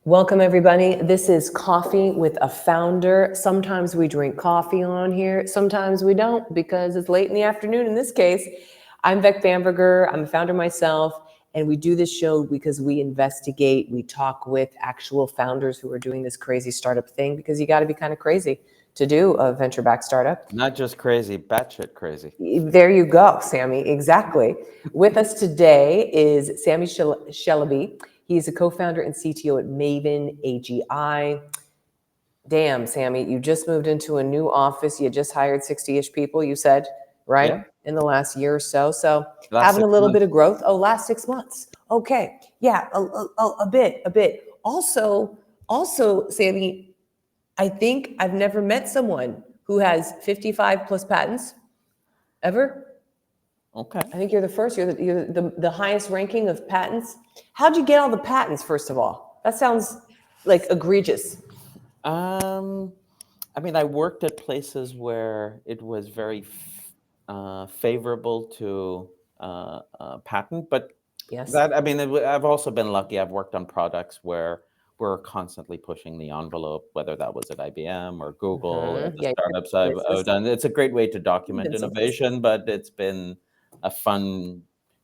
Welcome, everybody. This is Coffee with a Founder. Sometimes we drink coffee on here. Sometimes we don't because it's late in the afternoon. In this case, I'm Beck Bamberger. I'm a founder myself. And we do this show because we investigate, we talk with actual founders who are doing this crazy startup thing, because you got to be kind of crazy to do a venture-backed startup. Not just crazy, batshit crazy. There you go, Sami. Exactly. With us today is Sami Shalabi. He's a co-founder and CTO at Maven AGI. Damn, Sami, you just moved into a new office. You just hired 60-ish people, you said, right? Yeah. In the last year or so. So Last having a 6 little bit months. of growth. Oh, last 6 months. Okay. Yeah, a bit. Also, Sami, I think I've never met someone who has 55 plus patents ever. Okay. I think you're the first. You're the highest ranking of patents. How'd you get all the patents, first of all? That sounds like egregious. I mean, I worked at places where it was very favorable to patent, but Yes. I've also been lucky. I've worked on products where we're constantly pushing the envelope, whether that was at IBM or Google, at the Yeah, you're startups in I've places. done. It's a great way to You've document been someplace. innovation, but it's been a fun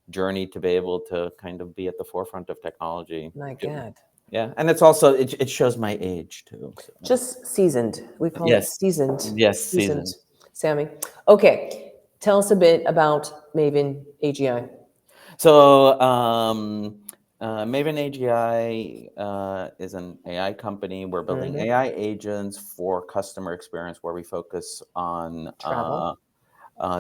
journey to be able to kind of be at the forefront of technology. My God. Yeah, and it's also it shows my age too. So. Just seasoned. We call it Yes, seasoned. yes, Seasoned. season. Sami. Okay. Tell us a bit about Maven AGI. So Maven AGI is an AI company. We're building AI agents for customer experience, where we focus on Travel.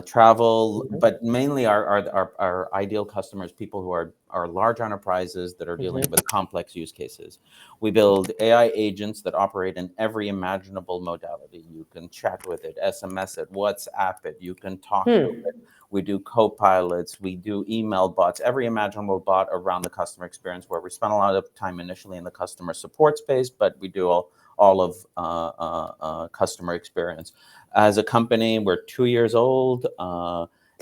travel, but mainly our ideal customers, people who are large enterprises that are dealing with complex use cases. We build AI agents that operate in every imaginable modality. You can chat with it, SMS it, WhatsApp it, you can talk to it. We do co-pilots, we do email bots, every imaginable bot around the customer experience, where we spend a lot of time initially in the customer support space, but we do all of customer experience. As a company, we're 2 years old,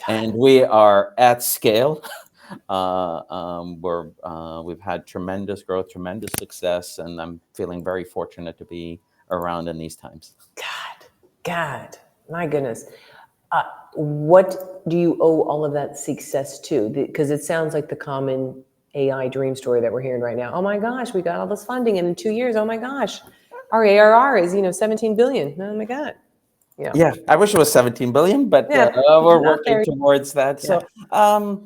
and we are at scale. We've had tremendous growth, tremendous success, and I'm feeling very fortunate to be around in these times. God, my goodness. What do you owe all of that success to? Because it sounds like the common AI dream story that we're hearing right now. Oh my gosh, we got all this funding, and in 2 years, oh my gosh, our ARR is 17 billion. Oh my God. Yeah, I wish it was 17 billion, but Yeah, we're not working there. towards that. Yeah. So,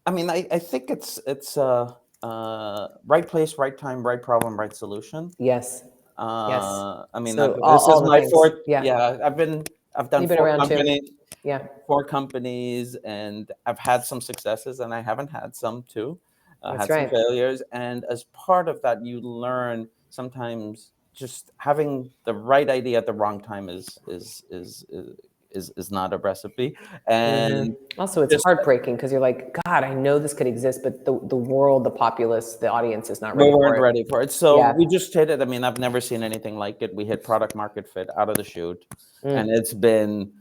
I mean, I think it's right place, right time, right problem, right solution. Yes. Yes. I mean, So this all is the my things. fourth. Yeah. Yeah, I've done You've been around too. Yeah. four companies, and I've had some successes, and I haven't had some too. That's Had some right. failures, and as part of that, you learn sometimes just having the right idea at the wrong time is not a recipe, and Also, it's just heartbreaking because you're like, God, I know this could exist, but the world, the populace, the audience is not we ready weren't for it. ready for it. So Yeah. we just hit it. I mean, I've never seen anything like it. We hit product market fit out of the chute, and it's been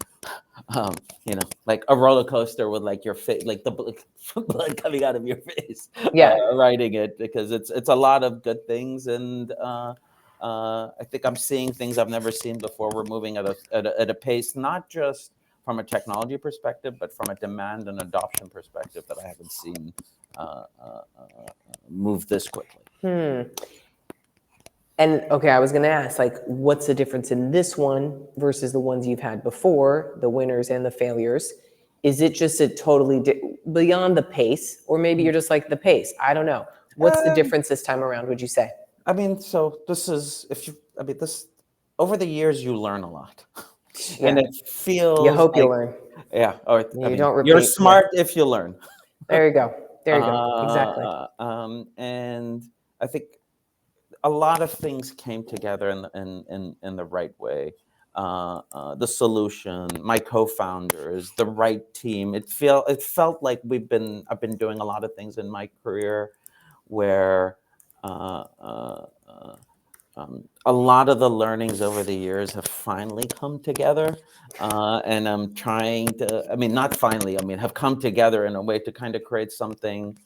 like a roller coaster with like your face, like the blood coming out of your face, Yeah. writing it, because it's a lot of good things, and I think I'm seeing things I've never seen before. We're moving at a pace, not just from a technology perspective, but from a demand and adoption perspective that I haven't seen move this quickly. And okay, I was going to ask, like, what's the difference in this one versus the ones you've had before, the winners and the failures? Is it just a totally beyond the pace, or maybe you're just like the pace? I don't know. What's the difference this time around, would you say? I mean, so this is this over the years you learn a lot, and Yeah. it feels You hope like you learn. I mean, don't you're repeat. smart if you learn. There you go. There you go. Exactly. And I think a lot of things came together in the right way. The solution, my co-founders, the right team. It felt like I've been doing a lot of things in my career where a lot of the learnings over the years have finally come together, and I'm trying to. I mean, not finally. I mean, have come together in a way to kind of create something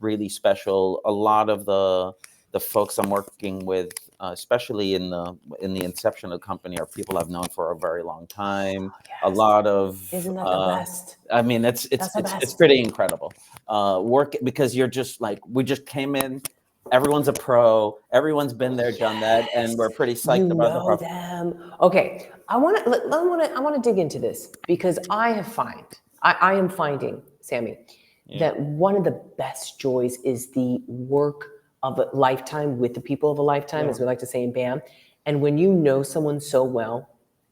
really special. A lot of the the folks I'm working with, especially in the inception of the company, are people I've known for a very long time. A Yes. lot of Isn't that the best? I mean, it's That's the it's best. pretty incredible. Work because you're just like, we just came in, everyone's a pro, everyone's been there, done that, and we're pretty You psyched about the know problem. them. Okay, I want to dig into this because I am finding, Sammy, Yeah. that one of the best joys is the work of a lifetime with the people of a lifetime, as we like to say in BAM. And when you know someone so well,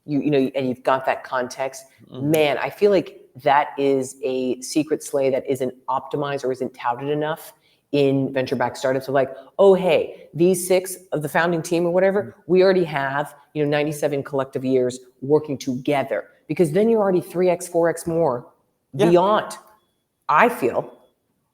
you know, and you've got that context, man, I feel like that is a secret sleigh that isn't optimized or isn't touted enough in venture-backed startups. Of like, oh, hey, these 6 of the founding team or whatever, we already have, 97 collective years working together, because then you're already 3x, 4x more Yeah. beyond. I feel.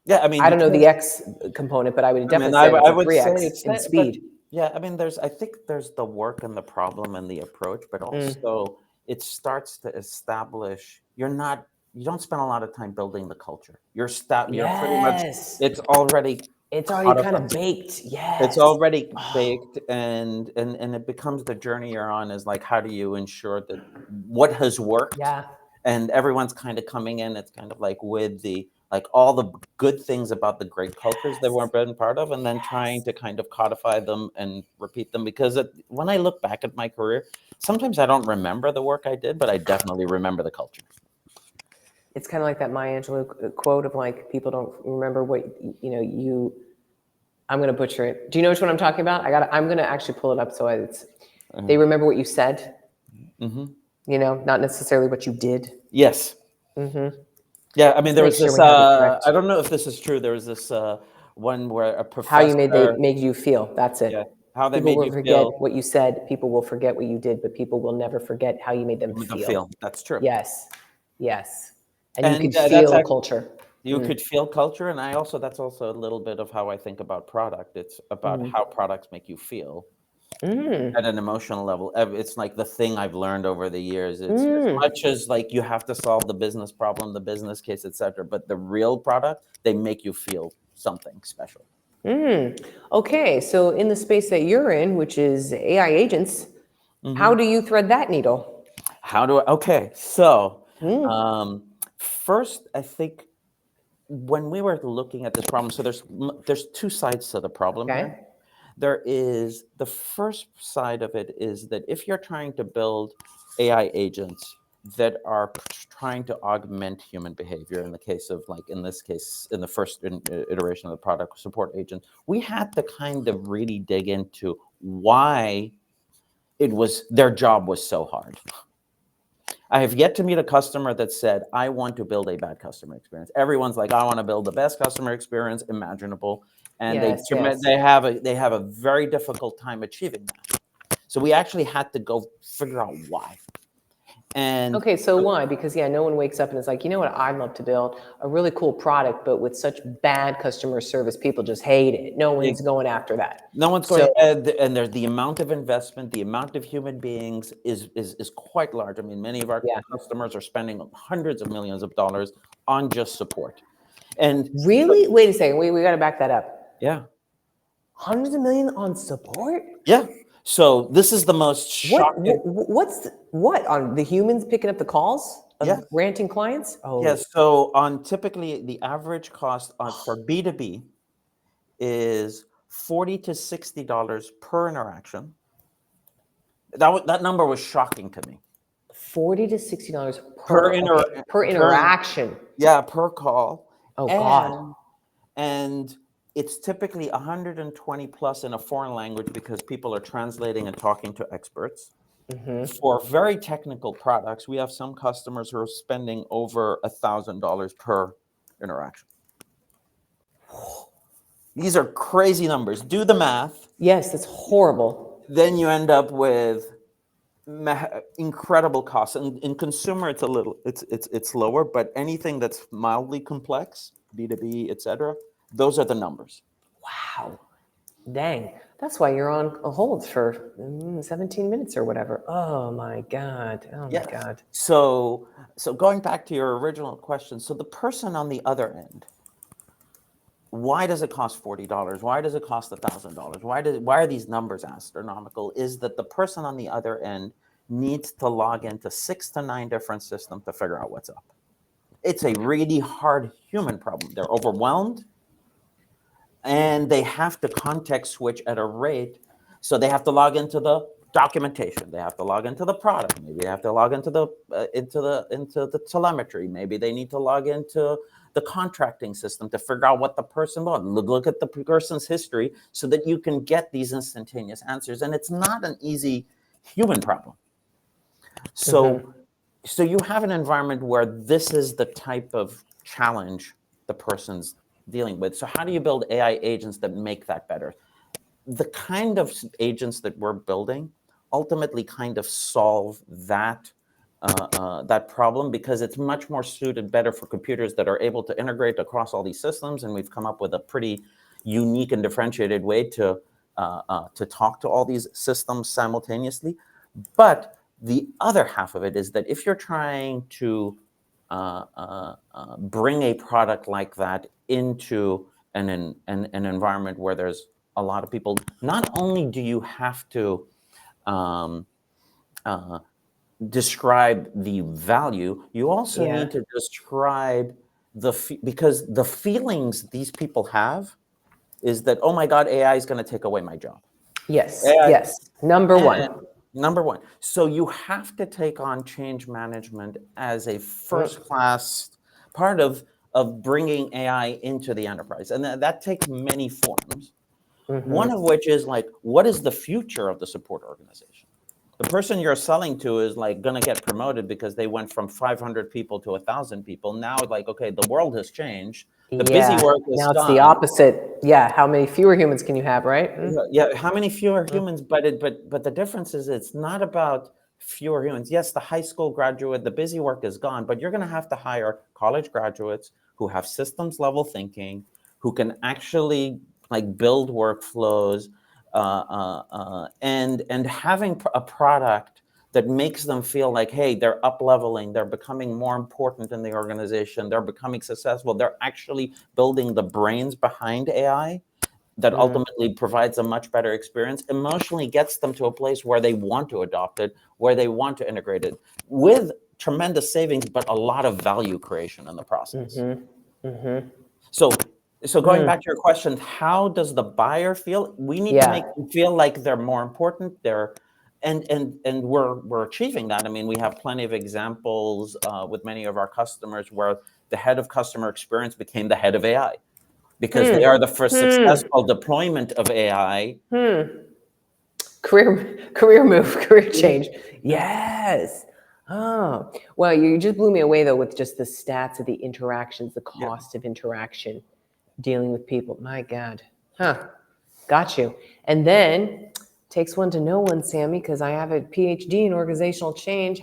Yeah, I mean, I you don't know can't. the X component, but I would I mean, definitely say it's I a would say 3x it's in that, but speed. yeah, I mean, I think there's the work and the problem and the approach, but also it starts to establish, you don't spend a lot of time building the culture. You're pretty much, Yes. it's already It's already kind of codified. baked. It's Yes. already baked, and it becomes the journey you're on is like, how do you ensure that what has worked, Yeah. and everyone's kind of coming in, it's kind of like with the, like, all the good things about the great cultures they weren't been part of, and then trying to kind of codify them and repeat them, because when I look back at my career, sometimes I don't remember the work I did, but I definitely remember the culture. It's kind of like that Maya Angelou quote of like, people don't remember what, I'm going to butcher it. Do you know which one I'm talking about? I'm going to actually pull it up. So they remember what you said, not necessarily what you did. Yes. Yeah, I mean, there Make was sure this, we have it correct. I don't know if this is true, there was this one where a How you professor, made you feel. That's it. yeah, how they People made will you forget feel, what you said. People will forget what you did, but people will never forget how you made them feel. that's true. Yes. Yes. And you And could that's feel a actually, culture. you could feel culture, and that's also a little bit of how I think about product. It's about how products make you feel at an emotional level. It's like the thing I've learned over the years. It's as much as like you have to solve the business problem, the business case, etc., but the real product, they make you feel something special. Okay. So in the space that you're in, which is AI agents, how do you thread that needle? Okay, so first, I think when we were looking at this problem, so there's 2 sides to the problem here. Okay. There is the first side of it is that if you're trying to build AI agents that are trying to augment human behavior, in the case of, like, in this case, in the first iteration of the product, support agent, we had to kind of really dig into why their job was so hard. I have yet to meet a customer that said, I want to build a bad customer experience. Everyone's like, I want to build the best customer experience imaginable. And Yes. Yes. they have a very difficult time achieving that. So we actually had to go figure out why. And Okay, so why? Because no one wakes up and is like, you know what, I'd love to build a really cool product, but with such bad customer service, people just hate it. No one's going after that. no one's So going, and there's the amount of investment, the amount of human beings is quite large. I mean, many of our yeah, customers are spending hundreds of millions of dollars on just support. And really, wait a second, we got to back that up. yeah, Hundreds of millions on support? yeah. So this is the most shocking. What on the humans picking up the calls of Yeah. ranting clients? Oh, Yes. So on typically the average cost for B2B is $40 to $60 per interaction. That number was shocking to me. $40 to $60 Per per interaction. Yeah, per call. Oh God. And it's typically 120 plus in a foreign language because people are translating and talking to experts. For very technical products, we have some customers who are spending over $1,000 per interaction. These are crazy numbers. Do the math. Yes, that's horrible. Then you end up with incredible costs. And in consumer, it's lower, but anything that's mildly complex, B2B, etc., those are the numbers. Wow. Dang. That's why you're on a hold for 17 minutes or whatever. Oh my God. Oh my God. So going back to your original question, so the person on the other end why does it cost $40? Why does it cost $1,000? Why are these numbers astronomical? Is that the person on the other end needs to log into 6 to 9 different systems to figure out what's up. It's a really hard human problem. They're overwhelmed, and they have to context switch at a rate. So they have to log into the documentation. They have to log into the product. Maybe they have to log into the telemetry. Maybe they need to log into the contracting system to figure out what the person wants. Look at the person's history so that you can get these instantaneous answers. And it's not an easy human problem. So, so you have an environment where this is the type of challenge the person's dealing with. So how do you build AI agents that make that better? The kind of agents that we're building ultimately kind of solve that that problem, because it's much more suited better for computers that are able to integrate across all these systems. And we've come up with a pretty unique and differentiated way to talk to all these systems simultaneously. But the other half of it is that if you're trying to bring a product like that into an environment where there's a lot of people, not only do you have to describe the value, you also need to describe because the feelings these people have is that, oh my God, AI is going to take away my job. Yes, AI, yes. Number one. Number one. So you have to take on change management as a first class part of bringing AI into the enterprise. And that takes many forms. One of which is like, what is the future of the support organization? The person you're selling to is like going to get promoted because they went from 500 people to 1,000 people. Now, like, okay, the world has changed. The busy work is now it's done. the opposite. Yeah, how many fewer humans can you have, right? Yeah, how many fewer humans? But the difference is it's not about fewer humans. Yes, the high school graduate, the busy work is gone, but you're going to have to hire college graduates who have systems level thinking, who can actually like build workflows, and having a product that makes them feel like, hey, they're up leveling, they're becoming more important in the organization, they're becoming successful, they're actually building the brains behind AI that ultimately provides a much better experience, emotionally gets them to a place where they want to adopt it, where they want to integrate it with tremendous savings, but a lot of value creation in the process. So going back to your question, how does the buyer feel? We need to make them feel like they're more important. And we're achieving that. I mean, we have plenty of examples with many of our customers where the head of customer experience became the head of AI because they are the first successful deployment of AI. Career move, career change. Yes. Oh, well, you just blew me away though with just the stats of the interactions, the cost of interaction, dealing with people. My God. Got you. And then takes one to know one, Sammy, because I have a PhD in organizational change.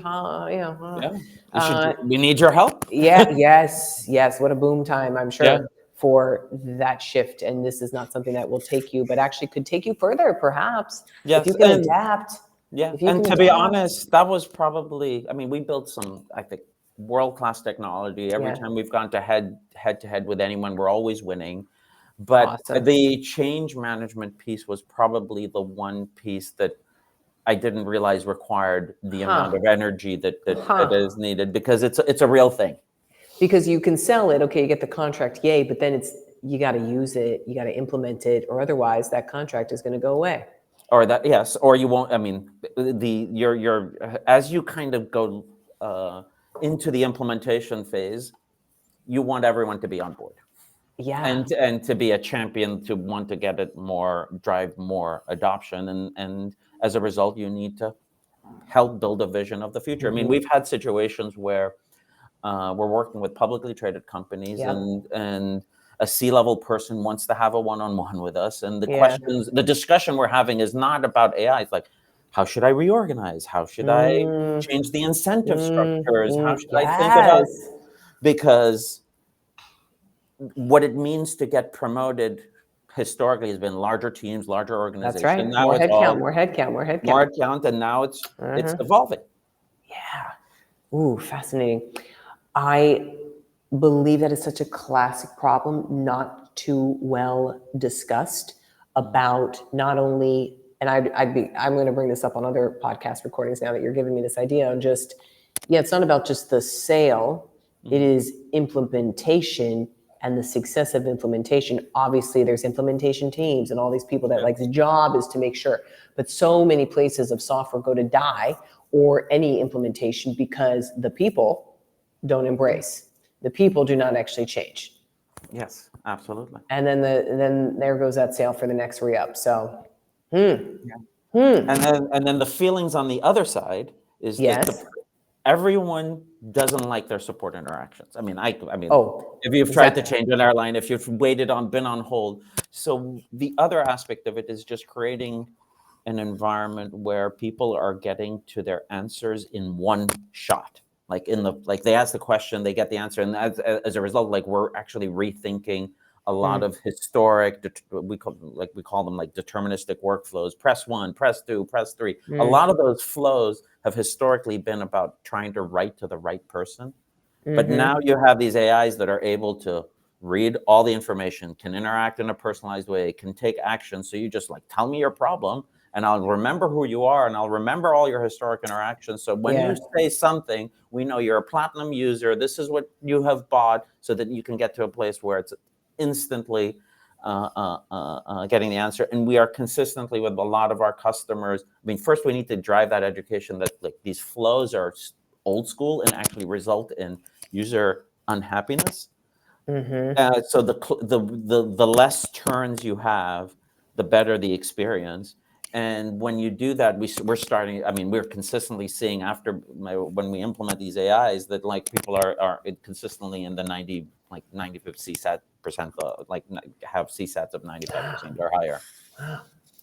We need your help. Yes. What a boom time, I'm sure, for that shift. And this is not something that will take you, but actually could take you further, perhaps, if you can adapt. And to be honest, that was probably, I mean, we built some, I think, world-class technology. Every time we've gone to head to head with anyone, we're always winning. But the change management piece was probably the one piece that I didn't realize required the amount of energy that is needed, because it's a real thing. Because you can sell it, okay, you get the contract, yay, but then you got to use it, you got to implement it, or otherwise that contract is going to go away. Or that, yes, or you won't. I mean, you're as you kind of go into the implementation phase, you want everyone to be on board. And to be a champion, to want to get it more, drive more adoption, and as a result, you need to help build a vision of the future. I mean, we've had situations where we're working with publicly traded companies, and a C-level person wants to have a one-on-one with us, and the discussion we're having is not about AI. It's like, how should I reorganize? How should I change the incentive structures? How should I think about? Because what it means to get promoted historically has been larger teams, larger organizations. That's right. Now More it's headcount, and now it's evolving. Yeah. Ooh, fascinating. I believe that is such a classic problem, not too well discussed about not only, and I'm going to bring this up on other podcast recordings now that you're giving me this idea on just, yeah, it's not about just the sale, it is implementation and the success of implementation. Obviously there's implementation teams and all these people that like the job is to make sure, but so many places of software go to die or any implementation because the people don't embrace. The people do not actually change. Yes, absolutely. And then there goes that sale for the next re-up. So, And then the feelings on the other side is yes. Everyone doesn't like their support interactions. I mean, Oh, if you've exactly. tried to change an airline, if you've been on hold. So the other aspect of it is just creating an environment where people are getting to their answers in one shot. Like they ask the question, they get the answer, and as a result, like we're actually rethinking a lot of historic, we call them like deterministic workflows. Press 1, press 2, press 3. A lot of those flows have historically been about trying to write to the right person. But now you have these AIs that are able to read all the information, can interact in a personalized way, can take action. So you just like, tell me your problem, and I'll remember who you are, and I'll remember all your historic interactions. So when you say something, we know you're a platinum user. This is what you have bought, so that you can get to a place where it's instantly getting the answer. And we are consistently with a lot of our customers. I mean, first we need to drive that education that like these flows are old school and actually result in user unhappiness. So the less turns you have, the better the experience. And when you do that, we're starting. I mean, we're consistently seeing when we implement these AIs that like people are consistently in the 95 CSAT percent, like have CSATs of 95% or higher,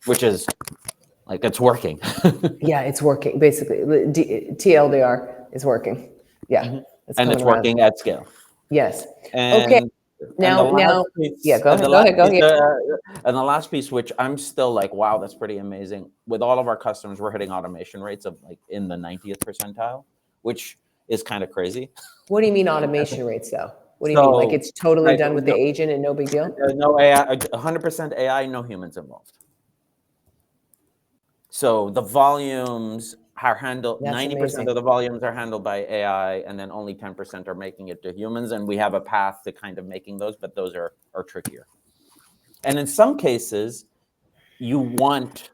which is like it's working. Yeah, it's working. Basically, TLDR is working. Yeah, it's and coming it's around. working at scale. Yes. Okay. And Now, yeah, go ahead. And the last piece, which I'm still like, wow, that's pretty amazing. With all of our customers, we're hitting automation rates of like in the 90th percentile, which is kind of crazy. What do you mean automation rates, though? What do you mean? Like it's totally done with the agent and no big deal? No AI, 100% AI, no humans involved. So the volumes are handled, 90% of the volumes are handled by AI, and then only 10% are making it to humans. And we have a path to kind of making those, but those are trickier. And in some cases, you want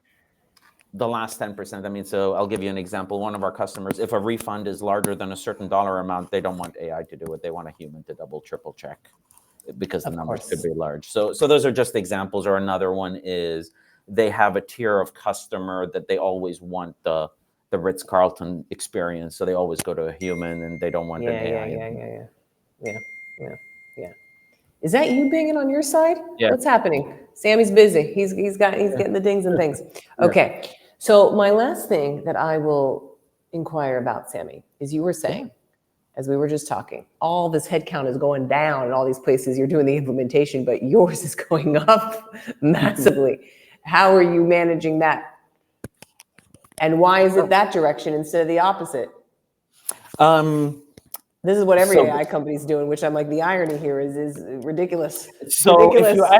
the last 10%. I mean, so I'll give you an example. One of our customers, if a refund is larger than a certain dollar amount, they don't want AI to do it. They want a human to double, triple check because the numbers could be large. So those are just examples. Or another one is they have a tier of customer that they always want the Ritz-Carlton experience. So they always go to a human and they don't want an AI. Yeah. Is that you banging on your side? Yeah. What's happening? Sammy's busy. He's getting the dings and things. Okay. So my last thing that I will inquire about, Sami, is you were saying, as we were just talking, all this headcount is going down in all these places you're doing the implementation, but yours is going up massively. How are you managing that? And why is it that direction instead of the opposite? This is what every AI company is doing, which I'm like, the irony here is ridiculous. So ridiculous.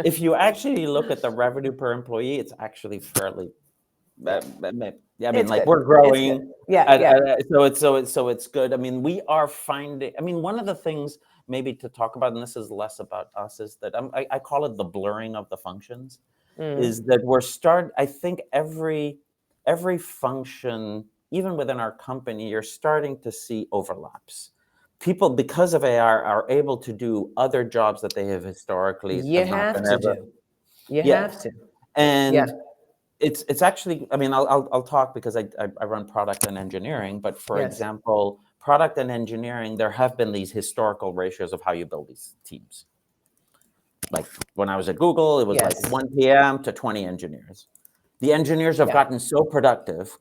if you actually look at the revenue per employee, it's actually fairly. I mean, like we're growing. So it's good. I mean, we are finding. I mean, one of the things maybe to talk about, and this is less about us, is that I call it the blurring of the functions. Is that I think every function, even within our company, you're starting to see overlaps. People, because of AI, are able to do other jobs that they have historically have to. And it's actually, I mean, I'll talk because I run product and engineering, but for example, product and engineering, there have been these historical ratios of how you build these teams. Like when I was at Google, it was like 1 PM to 20 engineers. The engineers have gotten so productive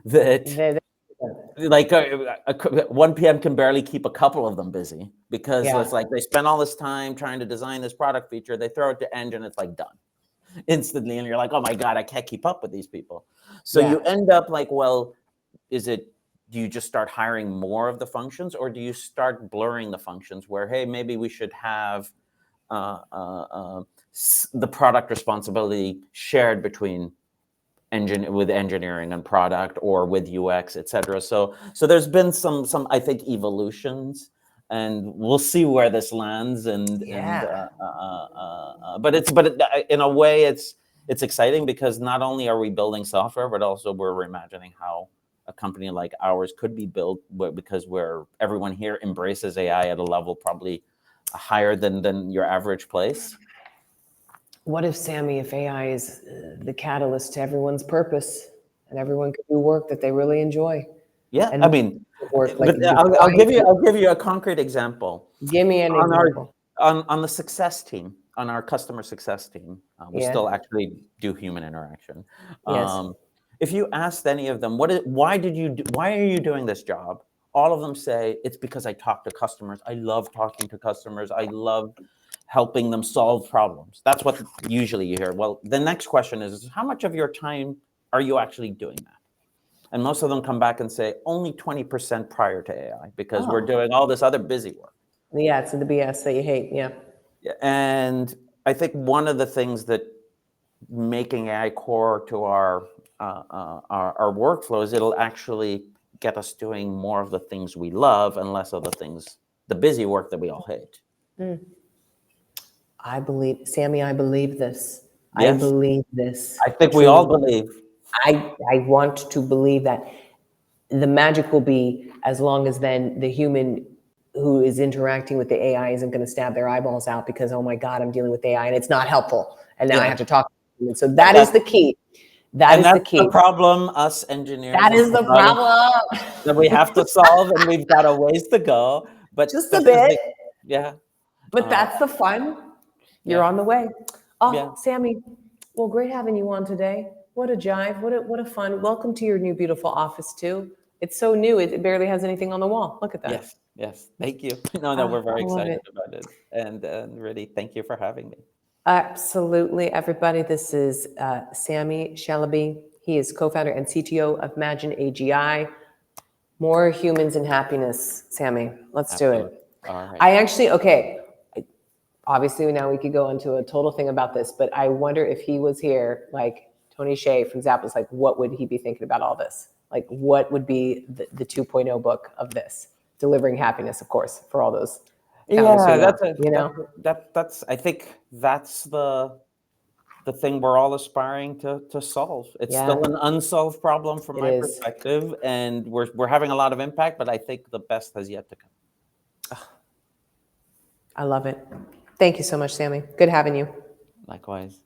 that like 1 PM can barely keep a couple of them busy because it's like they spend all this time trying to design this product feature, they throw it to Eng and it's like done instantly, and you're like, oh my God, I can't keep up with these people. So you end up like, well, do you just start hiring more of the functions, or do you start blurring the functions where, hey, maybe we should have the product responsibility shared between with engineering and product, or with UX, etc. So there's been some I think evolutions, and we'll see where this lands. But in a way it's exciting, because not only are we building software, but also we're reimagining how a company like ours could be built, because everyone here embraces AI at a level probably higher than your average place. What if, Sami, if AI is the catalyst to everyone's purpose, and everyone can do work that they really enjoy? Yeah, And I mean, work like I'll give you a concrete example. Give me an example. On the success team, on our customer success team, we Yeah. still actually do human interaction. Yes. If you asked any of them, why are you doing this job? All of them say, it's because I talk to customers. I love talking to customers. I love helping them solve problems. That's what usually you hear. Well, the next question is how much of your time are you actually doing that? And most of them come back and say only 20% prior to AI, because we're doing all this other busy work. Yeah, it's the BS that you hate. Yeah. And I think one of the things that making AI core to our workflows, it'll actually get us doing more of the things we love and less of the busy work that we all hate. I believe, Sami, I believe this. Yes. I believe this. I think we all believe. I want to believe that the magic will be, as long as then the human who is interacting with the AI isn't going to stab their eyeballs out because, oh my God, I'm dealing with AI and it's not helpful. And now I have to talk to them. So that is the key. That's the key. The problem, us engineers. That is the problem. That we have to solve, and we've got a ways to go. But just a bit. Yeah. But that's the fun. You're on the way. Oh, Yeah. Sami, well, great having you on today. What a jive. What a fun. Welcome to your new beautiful office too. It's so new. It barely has anything on the wall. Look at that. Yes. Thank you. No, we're very excited about it. And really, thank you for having me. Absolutely, everybody. This is Sami Shalabi. He is co-founder and CTO of Maven AGI. More humans and happiness, Sami. Let's do it. All right. I actually, okay. Obviously, now we could go into a total thing about this, but I wonder if he was here, like Tony Hsieh, for example, is like, what would he be thinking about all this? Like, what would be the 2.0 book of this? Delivering happiness, of course, for all those. That's I think that's the thing we're all aspiring to solve. It's still an unsolved problem from my perspective, and we're having a lot of impact, but I think the best has yet to come. I love it. Thank you so much, Sami. Good having you. Likewise.